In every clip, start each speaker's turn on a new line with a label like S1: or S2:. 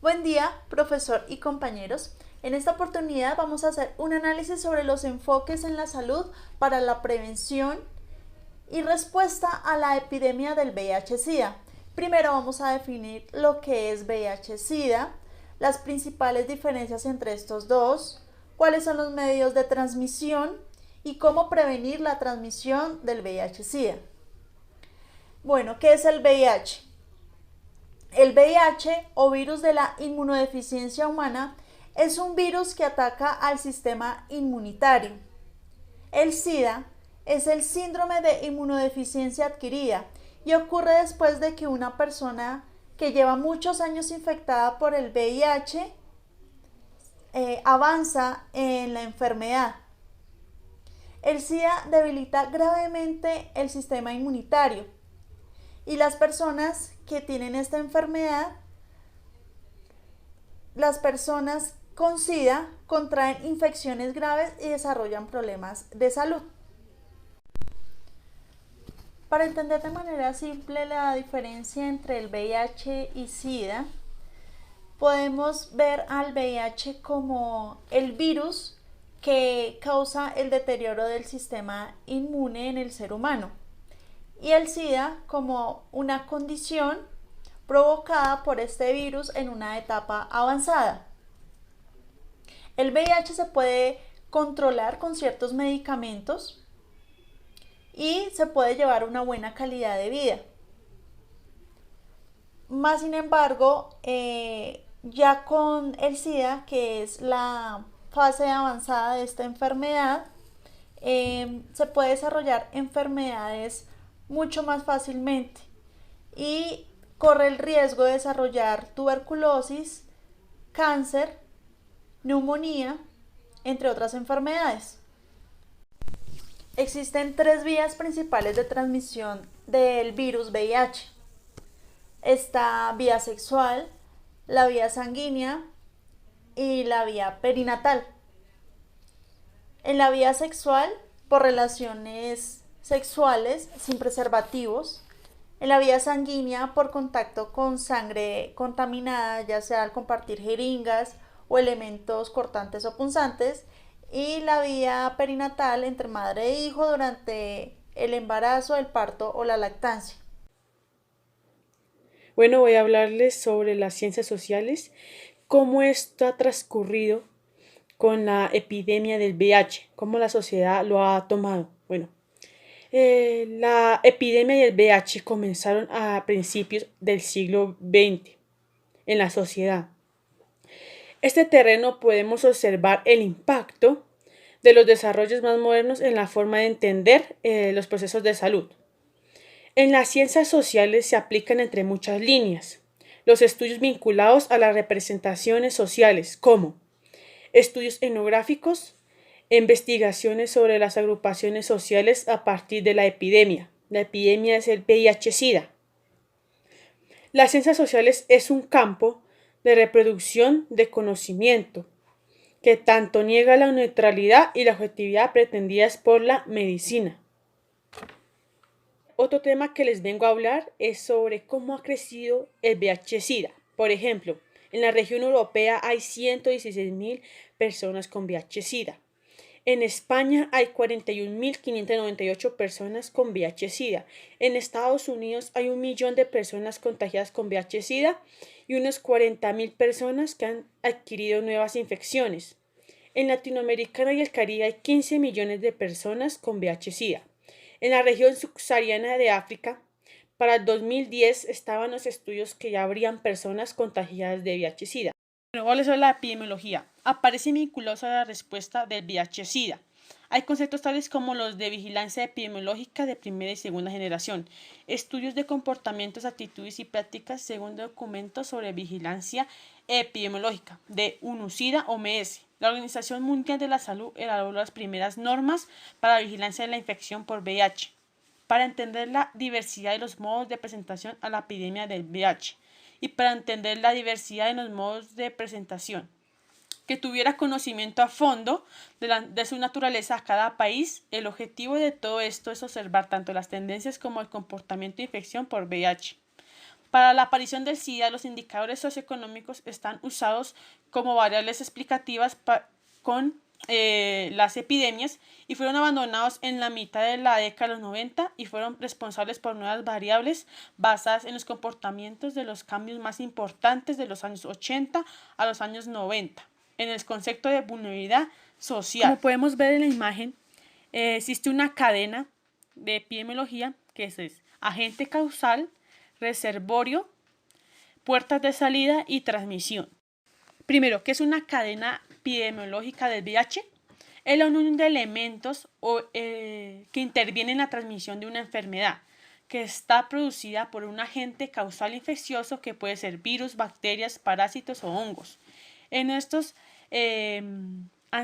S1: Buen día, profesor y compañeros. En esta oportunidad vamos a hacer un análisis sobre los enfoques en la salud para la prevención y respuesta a la epidemia del VIH-Sida. Primero vamos a definir lo que es VIH-Sida, las principales diferencias entre estos dos, cuáles son los medios de transmisión y cómo prevenir la transmisión del VIH-Sida. Bueno, ¿qué es el VIH? El VIH o virus de la inmunodeficiencia humana es un virus que ataca al sistema inmunitario. El SIDA es el síndrome de inmunodeficiencia adquirida y ocurre después de que una persona que lleva muchos años infectada por el VIH avanza en la enfermedad. El SIDA debilita gravemente el sistema inmunitario y las personas que tienen esta enfermedad, las personas con SIDA contraen infecciones graves y desarrollan problemas de salud. Para entender de manera simple la diferencia entre el VIH y SIDA, podemos ver al VIH como el virus que causa el deterioro del sistema inmune en el ser humano y el SIDA como una condición provocada por este virus en una etapa avanzada. El VIH se puede controlar con ciertos medicamentos y se puede llevar una buena calidad de vida. Más sin embargo, ya con el SIDA, que es la fase avanzada de esta enfermedad, se puede desarrollar enfermedades mucho más fácilmente y corre el riesgo de desarrollar tuberculosis, cáncer, neumonía, entre otras enfermedades. Existen tres vías principales de transmisión del virus VIH. Esta vía sexual, la vía sanguínea y la vía perinatal. En la vía sexual, por relaciones sexuales sin preservativos. En la vía sanguínea, por contacto con sangre contaminada, ya sea al compartir jeringas o elementos cortantes o punzantes. Y la vía perinatal, entre madre e hijo durante el embarazo, el parto o la lactancia.
S2: Bueno, voy a hablarles sobre las ciencias sociales, cómo esto ha transcurrido con la epidemia del VIH, cómo la sociedad lo ha tomado. Bueno, la epidemia del VIH comenzaron a principios del siglo XX en la sociedad. Este terreno podemos observar el impacto de los desarrollos más modernos en la forma de entender los procesos de salud. En las ciencias sociales se aplican entre muchas líneas los estudios vinculados a las representaciones sociales, como estudios etnográficos, investigaciones sobre las agrupaciones sociales a partir de la epidemia. La epidemia es el VIH-Sida. Las ciencias sociales es un campo de reproducción de conocimiento que tanto niega la neutralidad y la objetividad pretendidas por la medicina. Otro tema que les vengo a hablar es sobre cómo ha crecido el VIH-Sida. Por ejemplo, en la región europea hay 116.000 personas con VIH-Sida. En España hay 41.598 personas con VIH-Sida. En Estados Unidos hay 1 millón de personas contagiadas con VIH-Sida y unos 40.000 personas que han adquirido nuevas infecciones. En Latinoamérica y el Caribe hay 15 millones de personas con VIH-Sida. En la región subsahariana de África, para el 2010 estaban los estudios que ya habrían personas contagiadas de VIH-Sida. Luego sobre la epidemiología. Aparece vinculados a la respuesta del VIH-Sida. Hay conceptos tales como los de vigilancia epidemiológica de primera y segunda generación, estudios de comportamientos, actitudes y prácticas según documentos sobre vigilancia epidemiológica de UNUSIDA OMS. La Organización Mundial de la Salud elaboró las primeras normas para la vigilancia de la infección por VIH, para entender la diversidad de los modos de presentación a la epidemia del VIH y para entender la diversidad de los modos de presentación, que tuviera conocimiento a fondo de su naturaleza a cada país. El objetivo de todo esto es observar tanto las tendencias como el comportamiento de infección por VIH. Para la aparición del SIDA, los indicadores socioeconómicos están usados como variables explicativas con las epidemias y fueron abandonados en la mitad de la década de los 90 y fueron responsables por nuevas variables basadas en los comportamientos de los cambios más importantes de los años 80 a los años 90 en el concepto de vulnerabilidad social. Como podemos ver en la imagen, existe una cadena de epidemiología que es agente causal, reservorio, puertas de salida y transmisión. Primero, ¿qué es una cadena epidemiológica del VIH? Es la unión de elementos que intervienen en la transmisión de una enfermedad que está producida por un agente causal infeccioso que puede ser virus, bacterias, parásitos o hongos. En estos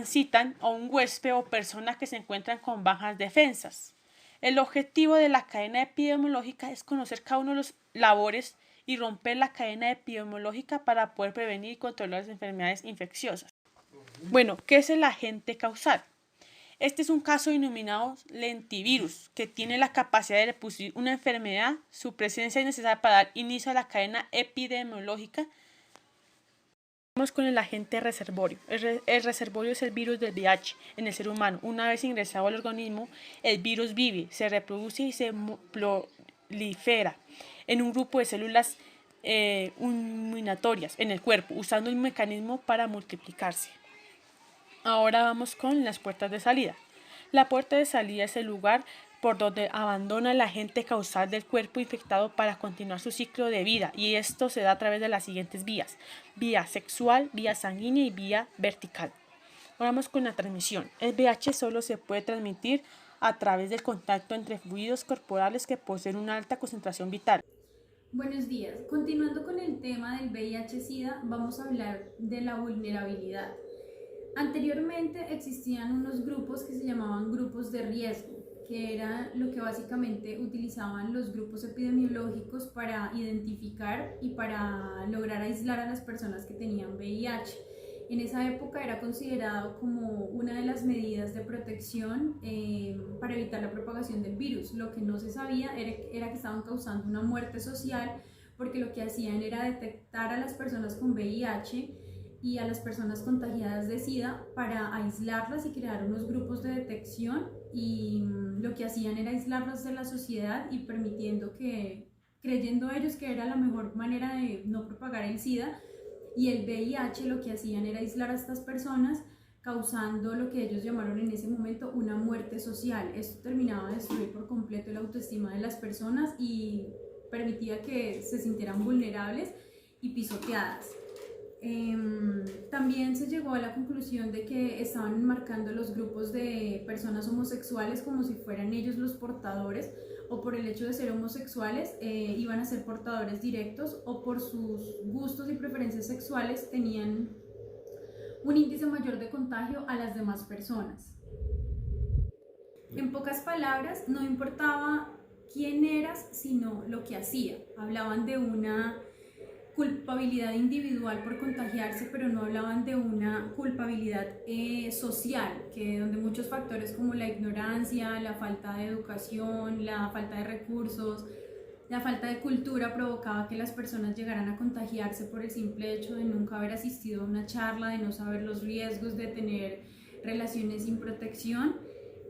S2: citan a un huésped o personas que se encuentran con bajas defensas. El objetivo de la cadena epidemiológica es conocer cada uno de los labores y romper la cadena epidemiológica para poder prevenir y controlar las enfermedades infecciosas. Bueno, ¿qué es el agente causal? Este es un caso denominado lentivirus, que tiene la capacidad de reproducir una enfermedad. Su presencia es necesaria para dar inicio a la cadena epidemiológica. Vamos con el agente reservorio. El reservorio es el virus del VIH en el ser humano. Una vez ingresado al organismo, el virus vive, se reproduce y se prolifera en un grupo de células inmunizatorias en el cuerpo, usando un mecanismo para multiplicarse. Ahora vamos con las puertas de salida. La puerta de salida es el lugar por donde abandona el agente causal del cuerpo infectado para continuar su ciclo de vida, y esto se da a través de las siguientes vías: vía sexual, vía sanguínea y vía vertical. Ahora vamos con la transmisión. El VIH solo se puede transmitir a través del contacto entre fluidos corporales que poseen una alta concentración vital.
S3: Buenos días. Continuando con el tema del VIH-Sida, vamos a hablar de la vulnerabilidad. Anteriormente existían unos grupos que se llamaban grupos de riesgo, que era lo que básicamente utilizaban los grupos epidemiológicos para identificar y para lograr aislar a las personas que tenían VIH. En esa época era considerado como una de las medidas de protección para evitar la propagación del virus. Lo que no se sabía era que estaban causando una muerte social, porque lo que hacían era detectar a las personas con VIH y a las personas contagiadas de SIDA para aislarlas y crear unos grupos de detección, y lo que hacían era aislarlas de la sociedad y creyendo ellos que era la mejor manera de no propagar el SIDA, y el VIH lo que hacían era aislar a estas personas, causando lo que ellos llamaron en ese momento una muerte social. Esto terminaba de destruir por completo la autoestima de las personas y permitía que se sintieran vulnerables y pisoteadas. También se llegó a la conclusión de que estaban marcando los grupos de personas homosexuales como si fueran ellos los portadores, o por el hecho de ser homosexuales iban a ser portadores directos, o por sus gustos y preferencias sexuales tenían un índice mayor de contagio a las demás personas. En pocas palabras, no importaba quién eras, sino lo que hacía. Hablaban de una culpabilidad individual por contagiarse, pero no hablaban de una culpabilidad social, donde muchos factores como la ignorancia, la falta de educación, la falta de recursos, la falta de cultura provocaba que las personas llegaran a contagiarse por el simple hecho de nunca haber asistido a una charla, de no saber los riesgos de tener relaciones sin protección,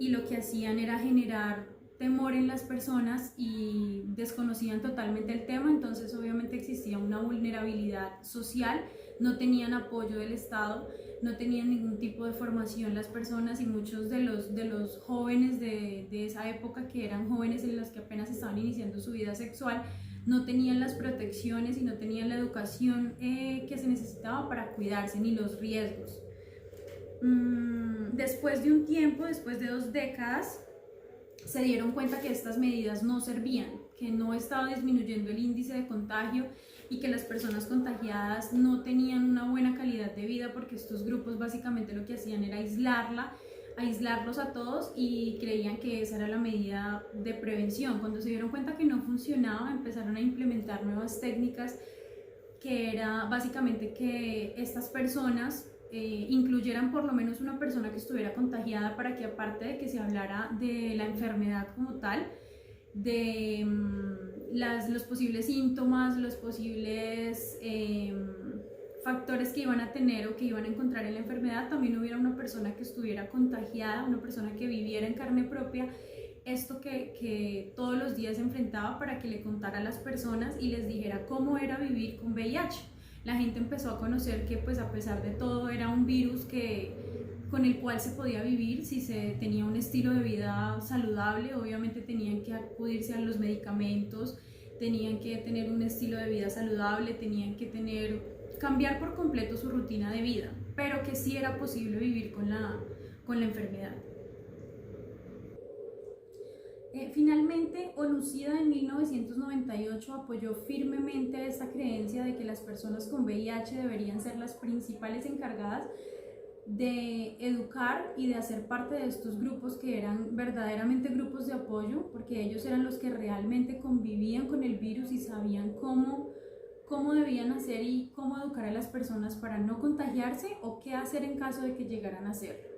S3: y lo que hacían era generar temor en las personas y desconocían totalmente el tema. Entonces obviamente existía una vulnerabilidad social, no tenían apoyo del Estado, no tenían ningún tipo de formación las personas, y muchos de los jóvenes de esa época, que eran jóvenes en los que apenas estaban iniciando su vida sexual, no tenían las protecciones y no tenían la educación que se necesitaba para cuidarse, ni los riesgos. Después de un tiempo, después de 2 décadas, se dieron cuenta que estas medidas no servían, que no estaba disminuyendo el índice de contagio y que las personas contagiadas no tenían una buena calidad de vida, porque estos grupos básicamente lo que hacían era aislarlos a todos, y creían que esa era la medida de prevención. Cuando se dieron cuenta que no funcionaba, empezaron a implementar nuevas técnicas, que era básicamente que estas personas incluyeran por lo menos una persona que estuviera contagiada, para que, aparte de que se hablara de la enfermedad como tal, de los posibles síntomas, los posibles factores que iban a tener o que iban a encontrar en la enfermedad, también hubiera una persona que estuviera contagiada, una persona que viviera en carne propia esto que todos los días se enfrentaba, para que le contara a las personas y les dijera cómo era vivir con VIH. La gente empezó a conocer que pues a pesar de todo era un virus con el cual se podía vivir si se tenía un estilo de vida saludable. Obviamente tenían que acudirse a los medicamentos, tenían que tener un estilo de vida saludable, tenían que cambiar por completo su rutina de vida, pero que sí era posible vivir con la enfermedad. Finalmente, ONUCIDA en 1998 apoyó firmemente esta creencia de que las personas con VIH deberían ser las principales encargadas de educar y de hacer parte de estos grupos que eran verdaderamente grupos de apoyo, porque ellos eran los que realmente convivían con el virus y sabían cómo debían hacer y cómo educar a las personas para no contagiarse o qué hacer en caso de que llegaran a hacerlo.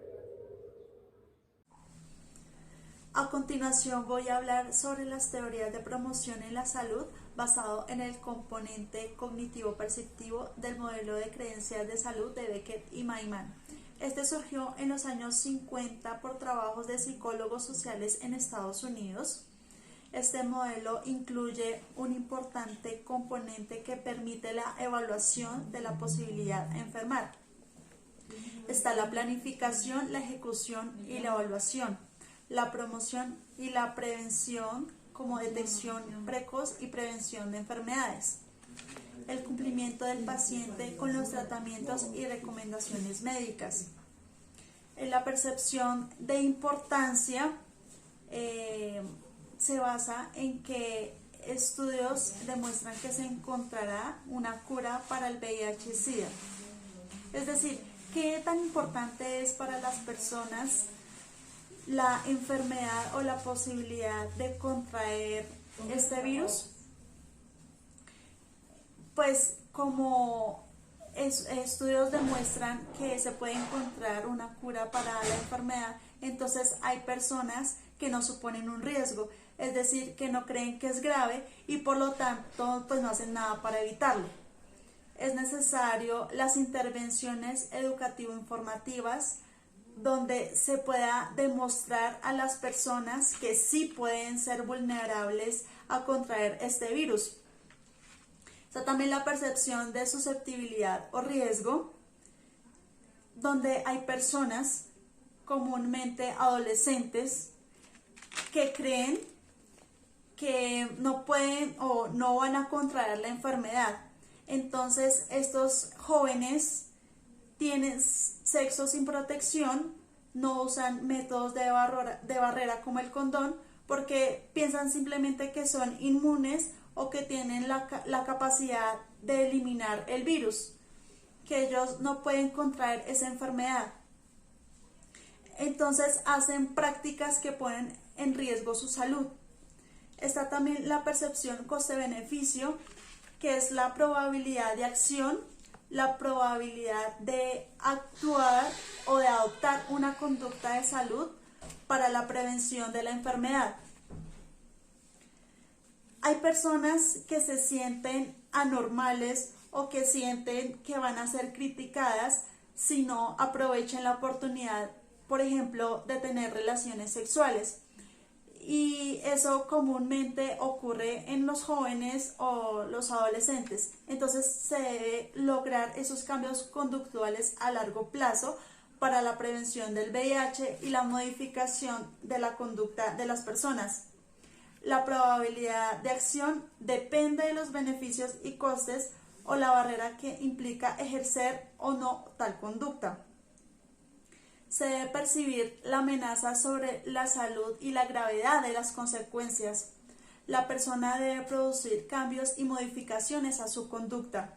S1: A continuación voy a hablar sobre las teorías de promoción en la salud basado en el componente cognitivo-perceptivo del modelo de creencias de salud de Beckett y Maiman. Este surgió en los años 50 por trabajos de psicólogos sociales en Estados Unidos. Este modelo incluye un importante componente que permite la evaluación de la posibilidad de enfermar. Está la planificación, la ejecución y la evaluación, la promoción y la prevención como detección precoz y prevención de enfermedades, el cumplimiento del paciente con los tratamientos y recomendaciones médicas. En la percepción de importancia se basa en que estudios demuestran que se encontrará una cura para el VIH-Sida. Es decir, ¿qué tan importante es para las personas la enfermedad o la posibilidad de contraer este virus? Pues como estudios demuestran que se puede encontrar una cura para la enfermedad, entonces hay personas que no suponen un riesgo, es decir, que no creen que es grave y por lo tanto pues no hacen nada para evitarlo. Es necesario las intervenciones educativo-informativas donde se pueda demostrar a las personas que sí pueden ser vulnerables a contraer este virus. Está también la percepción de susceptibilidad o riesgo, donde hay personas, comúnmente adolescentes, que creen que no pueden o no van a contraer la enfermedad. Entonces estos jóvenes tienen sexo sin protección, no usan métodos de barrera como el condón, porque piensan simplemente que son inmunes o que tienen la capacidad de eliminar el virus, que ellos no pueden contraer esa enfermedad. Entonces hacen prácticas que ponen en riesgo su salud. Está también la percepción coste-beneficio, que es la probabilidad de acción, la probabilidad de actuar o de adoptar una conducta de salud para la prevención de la enfermedad. Hay personas que se sienten anormales o que sienten que van a ser criticadas si no aprovechan la oportunidad, por ejemplo, de tener relaciones sexuales. Y eso comúnmente ocurre en los jóvenes o los adolescentes. Entonces se debe lograr esos cambios conductuales a largo plazo para la prevención del VIH y la modificación de la conducta de las personas. La probabilidad de acción depende de los beneficios y costes o la barrera que implica ejercer o no tal conducta. Se debe percibir la amenaza sobre la salud y la gravedad de las consecuencias. La persona debe producir cambios y modificaciones a su conducta.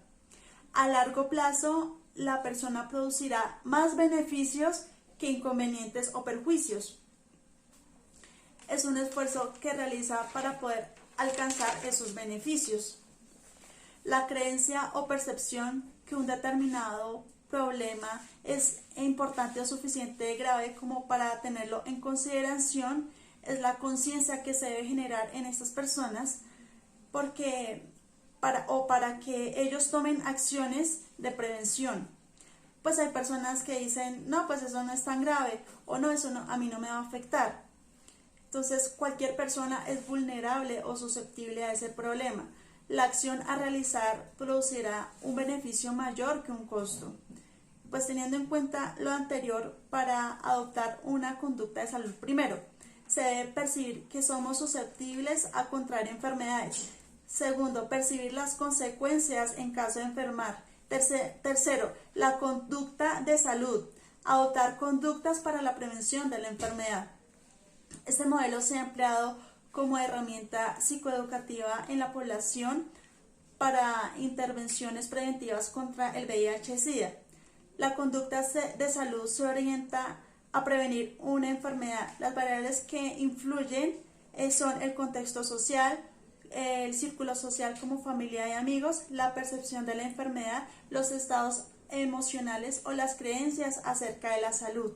S1: A largo plazo, la persona producirá más beneficios que inconvenientes o perjuicios. Es un esfuerzo que realiza para poder alcanzar esos beneficios. La creencia o percepción que un determinado problema es importante o suficiente grave como para tenerlo en consideración es la conciencia que se debe generar en estas personas porque para que ellos tomen acciones de prevención. Pues hay personas que dicen, no, pues eso no es tan grave, o no, eso no, a mí no me va a afectar. Entonces, cualquier persona es vulnerable o susceptible a ese problema. La acción a realizar producirá un beneficio mayor que un costo. Pues teniendo en cuenta lo anterior, para adoptar una conducta de salud primero, se debe percibir que somos susceptibles a contraer enfermedades. Segundo, percibir las consecuencias en caso de enfermar. Tercero, la conducta de salud. Adoptar conductas para la prevención de la enfermedad. Este modelo se ha empleado como herramienta psicoeducativa en la población para intervenciones preventivas contra el VIH-Sida. La conducta de salud se orienta a prevenir una enfermedad. Las variables que influyen son el contexto social, el círculo social como familia y amigos, la percepción de la enfermedad, los estados emocionales o las creencias acerca de la salud.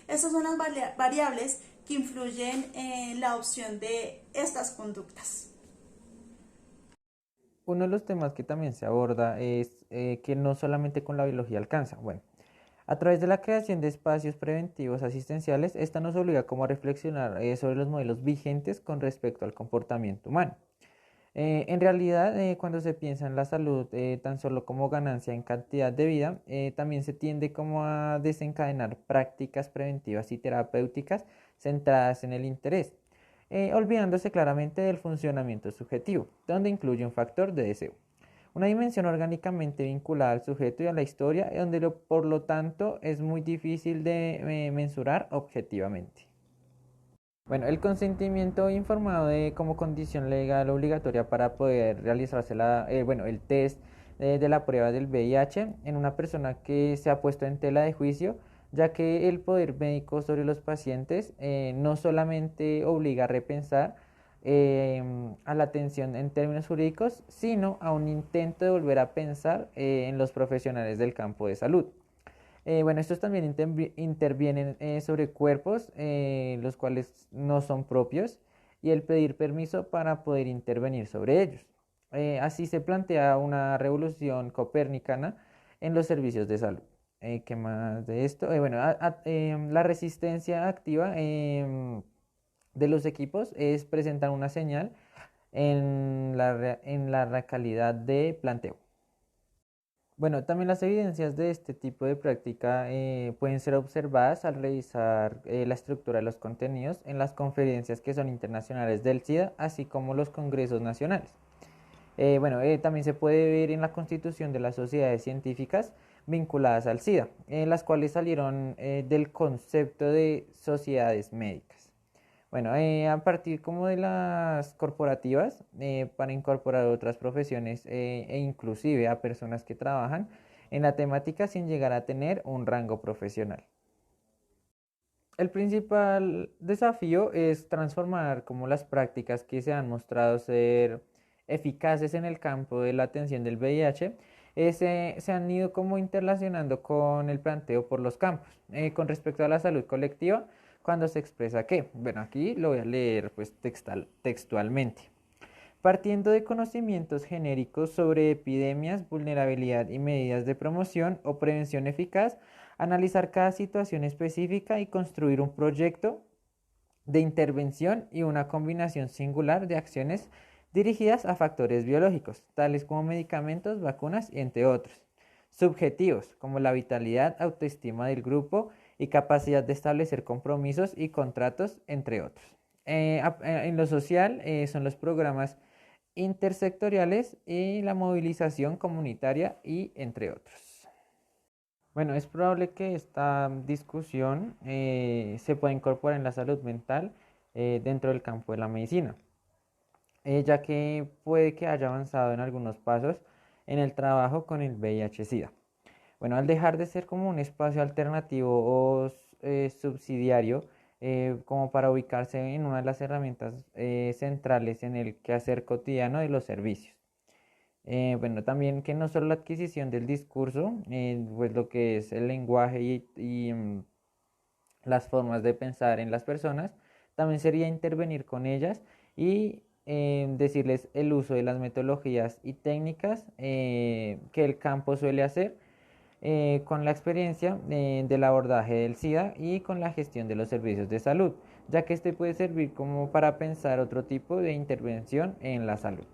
S1: Esas son las variables que influyen en la adopción de estas conductas.
S4: Uno de los temas que también se aborda es que no solamente con la biología alcanza. Bueno, a través de la creación de espacios preventivos asistenciales, esta nos obliga como a reflexionar sobre los modelos vigentes con respecto al comportamiento humano. En realidad, cuando se piensa en la salud tan solo como ganancia en cantidad de vida, también se tiende como a desencadenar prácticas preventivas y terapéuticas centradas en el interés, olvidándose claramente del funcionamiento subjetivo, donde incluye un factor de deseo. Una dimensión orgánicamente vinculada al sujeto y a la historia, donde por lo tanto es muy difícil de mensurar objetivamente. Bueno, el consentimiento informado como condición legal obligatoria para poder realizarse el test de la prueba del VIH en una persona que se ha puesto en tela de juicio, ya que el poder médico sobre los pacientes no solamente obliga a repensar a la atención en términos jurídicos, sino a un intento de volver a pensar en los profesionales del campo de salud. Bueno, estos también intervienen sobre cuerpos los cuales no son propios y el pedir permiso para poder intervenir sobre ellos. Así se plantea una revolución copernicana en los servicios de salud. ¿Qué más de esto? La resistencia activa de los equipos es presentar una señal en la calidad de planteo. Bueno, también las evidencias de este tipo de práctica pueden ser observadas al revisar la estructura de los contenidos en las conferencias que son internacionales del SIDA, así como los congresos nacionales. También se puede ver en la constitución de las sociedades científicas vinculadas al SIDA, las cuales salieron del concepto de sociedades médicas. Bueno, a partir como de las corporativas, para incorporar otras profesiones e inclusive a personas que trabajan en la temática sin llegar a tener un rango profesional. El principal desafío es transformar como las prácticas que se han mostrado ser eficaces en el campo de la atención del VIH, se han ido como interrelacionando con el planteo por los campos. Con respecto a la salud colectiva, cuando se expresa qué. Bueno, aquí lo voy a leer pues textualmente. Partiendo de conocimientos genéricos sobre epidemias, vulnerabilidad y medidas de promoción o prevención eficaz, analizar cada situación específica y construir un proyecto de intervención y una combinación singular de acciones dirigidas a factores biológicos, tales como medicamentos, vacunas y entre otros. Subjetivos, como la vitalidad, autoestima del grupo y capacidad de establecer compromisos y contratos, entre otros. En lo social son los programas intersectoriales y la movilización comunitaria y entre otros. Bueno, es probable que esta discusión se pueda incorporar en la salud mental dentro del campo de la medicina, ya que puede que haya avanzado en algunos pasos en el trabajo con el VIH-Sida. Bueno, al dejar de ser como un espacio alternativo o subsidiario, como para ubicarse en una de las herramientas centrales en el quehacer cotidiano de los servicios. También que no solo la adquisición del discurso, pues lo que es el lenguaje y las formas de pensar en las personas, también sería intervenir con ellas y decirles el uso de las metodologías y técnicas que el campo suele hacer con la experiencia del abordaje del SIDA y con la gestión de los servicios de salud, ya que este puede servir como para pensar otro tipo de intervención en la salud.